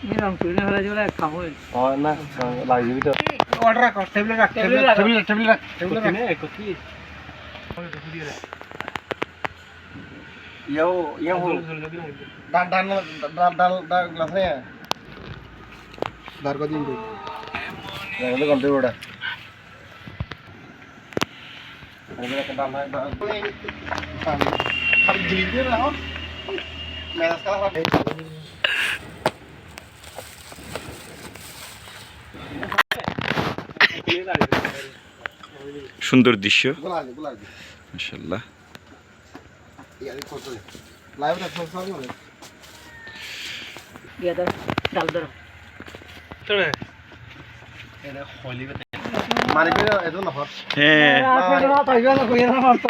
Ini orang tuanya hal aja lah kamu. Oh, nah, lagi gitu. Order rak, table rak. Ini ikut sih. Yo, yang dan gelasnya. Dar ko din do. Yang itu ganti udah. Ini kental naik dah. Har jilid na ho. Meras kala ha. সুন্দর দৃশ্য Bulagi. মাশাআল্লাহ। Iya di foto. Live rak sal na. Dia dah dal dah. Tore. Ini kholi bete. Mari be edo na hor. হ্যাঁ Apa tak jual aku yang nama tu.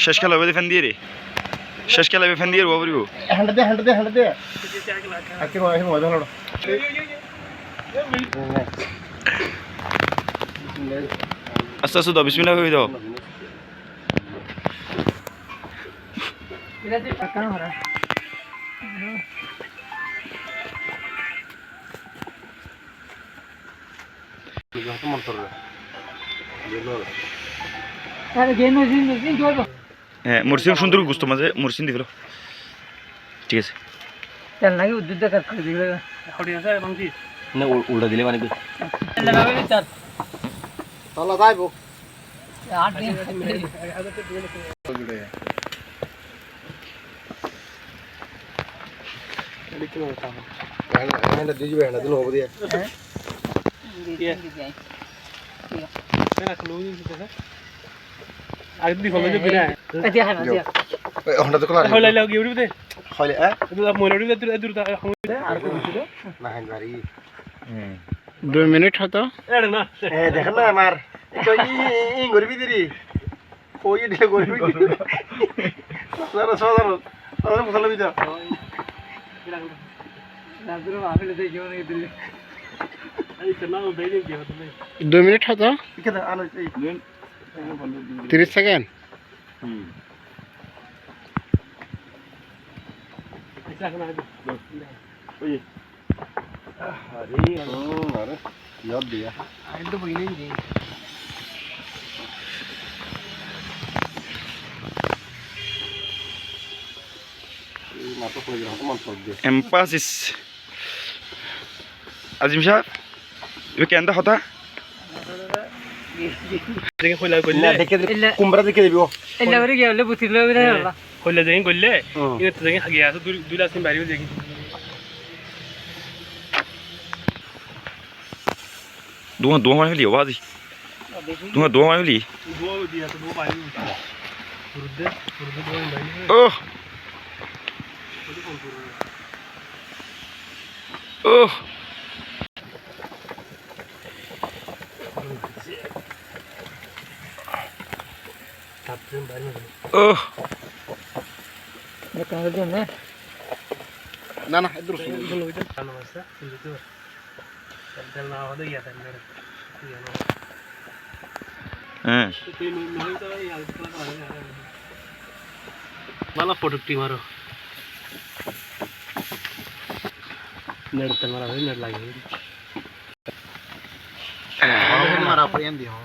শেষ খেলা হবে fan দিয়ে রে শেষ খেলা হবে ফ্যান দিয়ে রে বাবরিবো Hand de. Aki mo dhalo. আস্তে আস্তে দাও বিসমিল্লাহ করে দাও। Dia tu akan orang. Itu motor. Ada game ni jual. হ্যাঁ মরসিন সুন্দর গুস্ত মাঝে মরসিন দিল ঠিক আছে। Jalan lagi udah dekat ke dia. Kholi আছে bang ji. না উল্টা দিলে মানে কি? Jalan lagi dekat. Tala daibo. 8 दिन. Hand de jibe hand dilo hobo dia.Ena kholo ni kita. Ag di kholo je bina. Dia hai dia. Honda de kala. Kholi lagi uri bete. Kholi Itu motor uri bete dur ta kholo. Ar ko bisu. na hand bari. 2 minute হতো। না দেখেন না আমার তো ই গরিবি দিরি কই দিলে গরিবি সারা সারা আর মশলা বিদা Nadro afile de yo ni dil. Ay কেনা দেই নি কি হতো 2 মিনিট হতো কি দা আনো এই 30 সেকেন্ড। এটা কেনা ওই আরে ইয়াদ দিয়া Ay to bhai nahi de. এই মাত্র কই গেল মন সব দিয়ে এমপাসিস আজিম সাহেব এ কেন্দা হতা দেখে খোলা করলে দেখে কুমড়া দেখে দিবি ও Ella bari gaya le butir le bari hala. খোলা দেখে করলে এটা তো দেখে গিয়া আছে দুই লাখ দিন বাইরে দেখি দুয়া মানে হলি বাজি দুয়া মানে হলি দুয়া দিয়া তো দুয়া বাইরে ফুরদে দুয়া বাইরে ও ও তারপরে বাইরে ও Ya kan dia ne. না না ইদুর Itu itu kan masa itu. Dan nawa ada ya dan mereka. Ya no. হ্যাঁ Itu ini itu ya kalau malah produktif maro. Net tamara hoy net lagi. মারা পরিয়ান দিও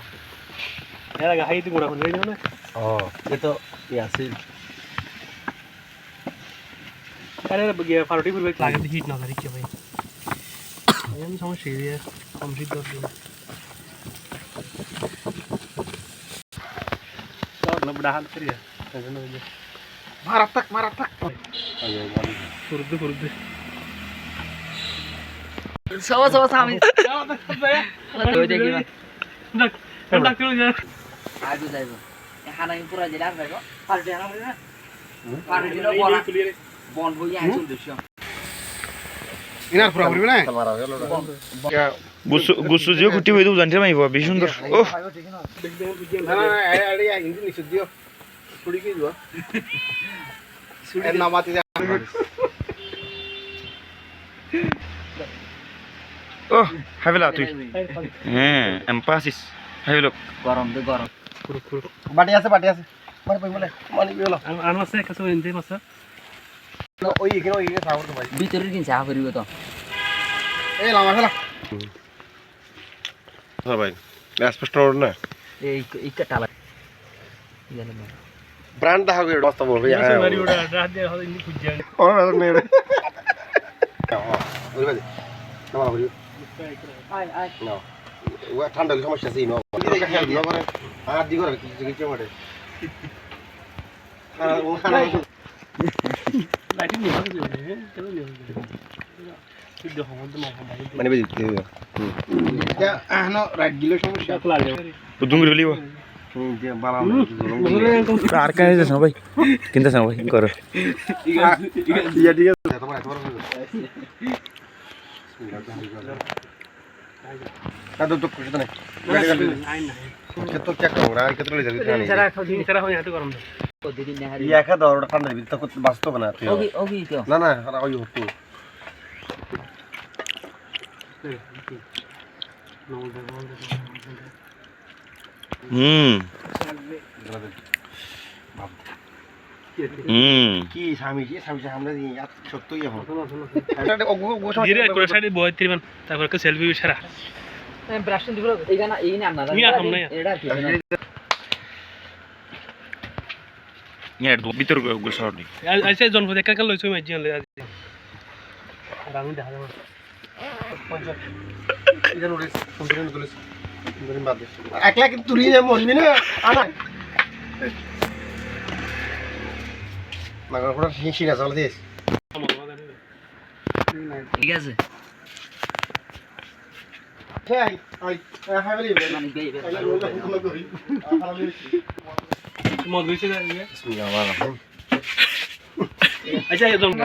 Ya lagi hai itu gura kon ready na. ও এটা Yasin Karena bagi faruti berbaik lagi di heat na kari kya bhai. Ini sama serius, komsit dor din. Kau na badahan serius. Jangan aja. মারাত্মক Kurdu. Sama sami. Lo je gila. Nak dulu ya. Aduh jaibo. Ehana ini pura jadi apa kok? Parde hana mana? Parde dino bola. Bon boy yang sun desyo. Inner পুরা করবি না গুসু জিও গুটি হয়ে দেবো জানতে পাইব বেশ সুন্দর ও না না আরে হিন্দি নিছ দিও পুরি কি দিও এর নামাতি ও হাবিলা তুই হ্যাঁ এমপাসিস হাবিলো Gorong tuh gorong. Kur. বাটি আছে বাটি আছে মানে পাইবলে মানে below An masa kaso hindi masa. ওই এখানে ওই সাগর তো ভাই ভিতরের কিন চা করিব তো এই লামা খেলা হ্যাঁ ভাই স্পষ্ট না এই ইকা টালা জানো না ব্র্যান্ড দেখা করে রাস্তা বলবে মারি ওটা রাত দিয়ে হলো ইনি খুঁজে আনি ওরা রাত নেই রে ওই ভাই না বলি আয় আয় না ও ঠান্ডা সমস্যা আছে নো দিকে খেয়াল দিও করে আর দিগো কিছু কিছু মারে আর ও খানা লাইটিং নিয়ে আসলে চলো নিয়ে কি দেখো মধ্যে মাথা ভাই মানে বেজি এটা আনো রাইট গিলো সমস্যা লাগে বুদ্ধুঙ্গুরি বলিব যে বালা আর কানে যাস না ভাই কিনতে যাস না ভাই করো ইয়া ঠিক আছে তোমার কাদো তো খুশি নাই আই না কত চেক করো আর কত লই যাবি জানি সারা দিন সারা হয় এত গরম ও দিদি নেহারি ইয়া খা দাও ওটা ঠান্ডা ভিতর কত বাস্তব না তুই ওগি ওগি তো না না আর ওই হতো হুম হুম কি স্বামী সামনে দিয়ে সত্যই এখন ধীরে করে সাইডে বয় তিরমান তারপর কে সেলফি সারা ব্রাশন দিব এইখানে এইখানে আপনারা নিয়া হাম না এটা কি ইয়ার ভিতর গোল শট নি আইসে জন্ম দেখা কাল লইছো মাই জিয়ালে আজ আর আমি দেখা যাব ইজন উড়ে সুন্দরন গুলো সুন্দরন বাদ দে একলা কি তুলি না মরবি না আনা মাগর পুরো হিসি না চলে দিস ঠিক আছে আই আই হাইলি মানে গই বে মদ হইছে না বিসমিল্লাহ আল্লাহ আচ্ছা জন্ম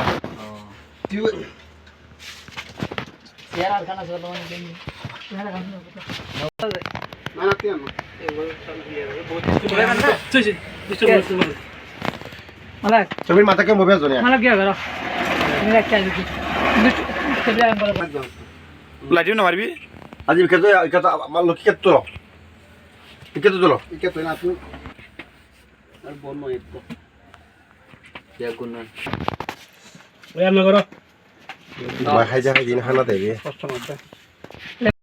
তুই চেয়ার আর খানা চলো মানে দেন না না তুই মালাক ছবির মাথাকে মোবাইল জনে মালাক কি করো তুমি একটা দিছি দুটো আমি বলে লাইটিও না মারবি আজ কত আমার লোক কত তোলো কত না তুই আর বন্য একটু ইয়া কোন ওই আমরা করো ভাই খাই যা খাই দিন খানা দেবে কষ্ট মত